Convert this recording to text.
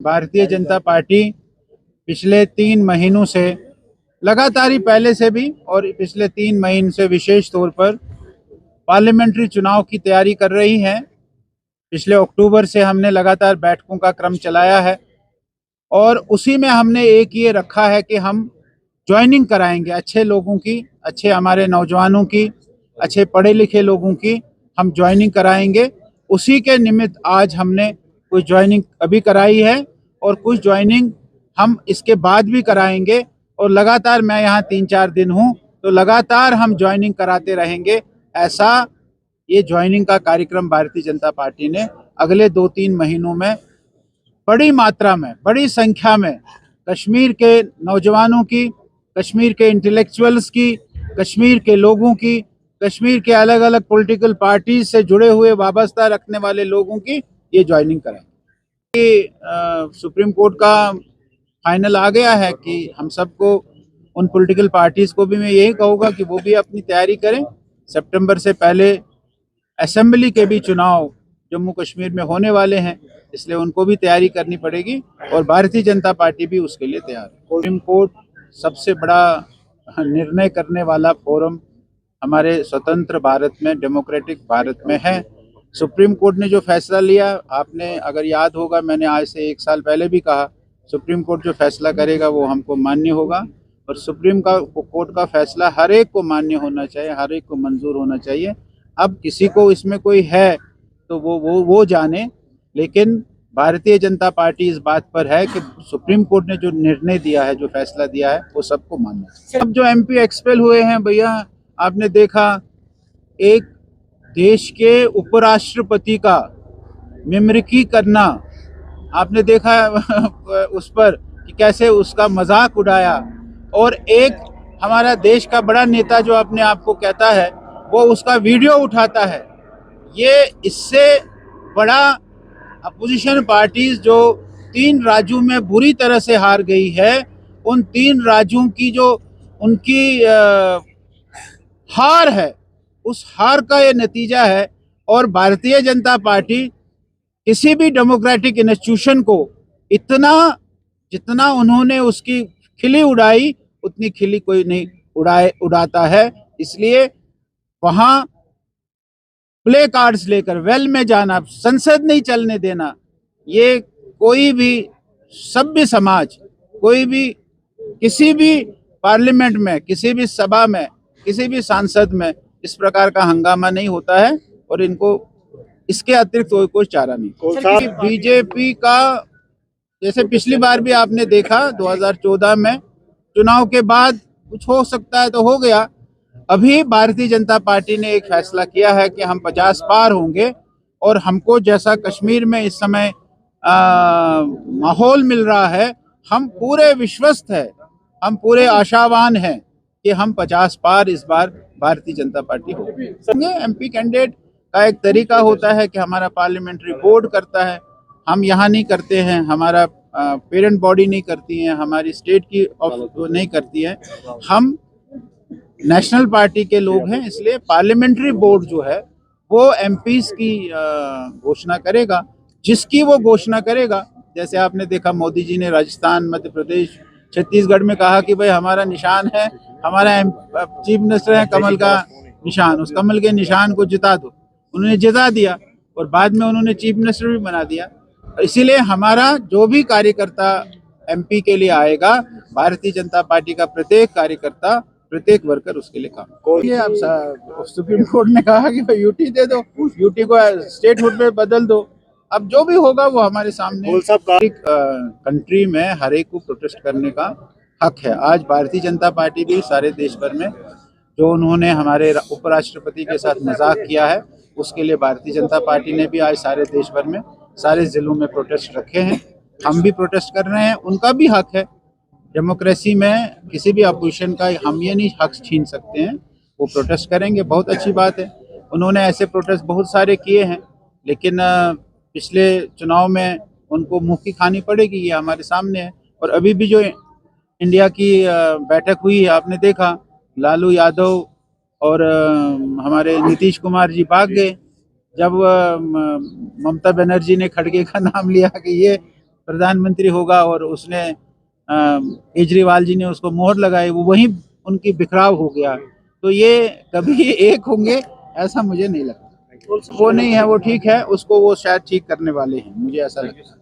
Bharatiya Janata party पिछले 3 महीनों से लगातार ही पहले से भी और पिछले 3 महीने से विशेष तौर पर पार्लियामेंट्री चुनाव की तैयारी कर रही है। पिछले अक्टूबर से हमने लगातार बैठकों का क्रम चलाया है और उसी में हमने एक ये रखा है कि हम ज्वाइनिंग कराएंगे अच्छे लोगों की, अच्छे हमारे नौजवानों की, अच्छे पढ़े लिखे लोगों की हम ज्वाइनिंग कराएंगे। उसी के निमित्त आज हमने कुछ ज्वाइनिंग अभी कराई है और कुछ ज्वाइनिंग हम इसके बाद भी कराएंगे और लगातार मैं यहाँ 3-4 दिन हूँ तो लगातार हम ज्वाइनिंग कराते रहेंगे। ऐसा ये ज्वाइनिंग का कार्यक्रम भारतीय जनता पार्टी ने अगले 2-3 महीनों में बड़ी मात्रा में, बड़ी संख्या में कश्मीर के नौजवानों की, कश्मीर के इंटेलेक्चुअल्स की, कश्मीर के लोगों की, कश्मीर के अलग अलग पॉलिटिकल पार्टी से जुड़े हुए वाबस्ता रखने वाले लोगों की ये ज्वाइनिंग करेंगे। सुप्रीम कोर्ट का फाइनल आ गया है कि हम सबको, उन पॉलिटिकल पार्टीज को भी मैं यही कहूँगा कि वो भी अपनी तैयारी करें। सितंबर से पहले असेंबली के भी चुनाव जम्मू कश्मीर में होने वाले हैं, इसलिए उनको भी तैयारी करनी पड़ेगी और भारतीय जनता पार्टी भी उसके लिए तैयार है। सुप्रीम कोर्ट सबसे बड़ा निर्णय करने वाला फोरम हमारे स्वतंत्र भारत में, डेमोक्रेटिक भारत में है। सुप्रीम कोर्ट ने जो फैसला लिया, आपने अगर याद होगा, मैंने आज से 1 साल पहले भी कहा, सुप्रीम कोर्ट जो फैसला करेगा वो हमको मान्य होगा और सुप्रीम कोर्ट का फैसला हर एक को मान्य होना चाहिए, हर एक को मंजूर होना चाहिए। अब किसी को इसमें कोई है तो वो जाने, लेकिन भारतीय जनता पार्टी इस बात पर है कि सुप्रीम कोर्ट ने जो निर्णय दिया है, जो फैसला दिया है, वो सबको मानना चाहिए। अब जो एमपी एक्सपेल हुए हैं भैया, आपने देखा एक देश के उपराष्ट्रपति का मिमिक्री करना, आपने देखा उस पर कि कैसे उसका मजाक उड़ाया और एक हमारा देश का बड़ा नेता जो अपने आप को कहता है वो उसका वीडियो उठाता है। ये इससे बड़ा अपोजिशन पार्टीज जो 3 राज्यों में बुरी तरह से हार गई है, उन 3 राज्यों की जो उनकी हार है, उस हार का ये नतीजा है। और भारतीय जनता पार्टी किसी भी डेमोक्रेटिक इंस्टीट्यूशन को जितना उन्होंने उसकी खिल्ली उड़ाई, उतनी खिल्ली कोई नहीं उड़ाता है। इसलिए वहां प्ले कार्ड्स लेकर वेल में जाना, संसद नहीं चलने देना, ये कोई भी सभ्य समाज, कोई भी किसी भी पार्लियामेंट में, किसी भी सभा में, किसी भी सांसद में इस प्रकार का हंगामा नहीं होता है और इनको इसके अतिरिक्त कोई चारा नहीं। बीजेपी का जैसे पिछली बार भी आपने देखा 2014 में चुनाव के बाद कुछ हो सकता है तो हो गया। अभी भारतीय जनता पार्टी ने एक फैसला किया है कि हम 50 पार होंगे और हमको जैसा कश्मीर में इस समय माहौल मिल रहा है, हम पूरे विश्वस्त है, हम पूरे आशावान हैं कि हम 50 पार इस बार भारतीय जनता पार्टी होगी। एमपी कैंडिडेट का एक तरीका होता है कि हमारा पार्लियामेंट्री बोर्ड करता है, हम यहाँ नहीं करते हैं, हमारा पेरेंट बॉडी नहीं करती है, हमारी स्टेट की नहीं करती है, हम नेशनल पार्टी के लोग हैं। इसलिए पार्लियामेंट्री बोर्ड जो है वो एमपीज की घोषणा करेगा, जिसकी वो घोषणा करेगा। जैसे आपने देखा मोदी जी ने राजस्थान, मध्य प्रदेश, छत्तीसगढ़ में कहा कि भाई हमारा निशान है, हमारा चीफ मिनिस्टर है कमल का निशान, उस कमल के निशान को जिता दो। उन्होंने जिता दिया और बाद में उन्होंने चीफ मिनिस्टर भी बना दिया। इसीलिए हमारा जो भी कार्यकर्ता एमपी के लिए आएगा, भारतीय जनता पार्टी का प्रत्येक कार्यकर्ता, प्रत्येक वर्कर उसके लिए काम। ये आप सुप्रीम कोर्ट ने कहा कि भाई यूटी दे दो, यूटी को स्टेटहुड में बदल दो। अब जो भी होगा वो हमारे सामने। कंट्री में हर एक को प्रोटेस्ट करने का हक है। आज भारतीय जनता पार्टी भी सारे देश भर में जो उन्होंने हमारे उपराष्ट्रपति के साथ मजाक किया है, उसके लिए भारतीय जनता पार्टी ने भी आज सारे देश भर में, सारे जिलों में प्रोटेस्ट रखे हैं। हम भी प्रोटेस्ट कर रहे हैं, उनका भी हक है। डेमोक्रेसी में किसी भी अपोजिशन का हम ये नहीं हक छीन सकते हैं, वो प्रोटेस्ट करेंगे, बहुत अच्छी बात है। उन्होंने ऐसे प्रोटेस्ट बहुत सारे किए हैं, लेकिन पिछले चुनाव में उनको मुँह की खानी पड़ेगी, ये हमारे सामने है। और अभी भी जो इंडिया की बैठक हुई है, आपने देखा लालू यादव और हमारे नीतीश कुमार जी भाग गए जब ममता बनर्जी ने खड़गे का नाम लिया कि ये प्रधानमंत्री होगा और उसने केजरीवाल जी ने उसको मोहर लगाई, वो वहीं उनकी बिखराव हो गया। तो ये कभी एक होंगे ऐसा मुझे नहीं लगता। वो नहीं है, वो ठीक है, उसको वो शायद ठीक करने वाले हैं, मुझे ऐसा लगता है।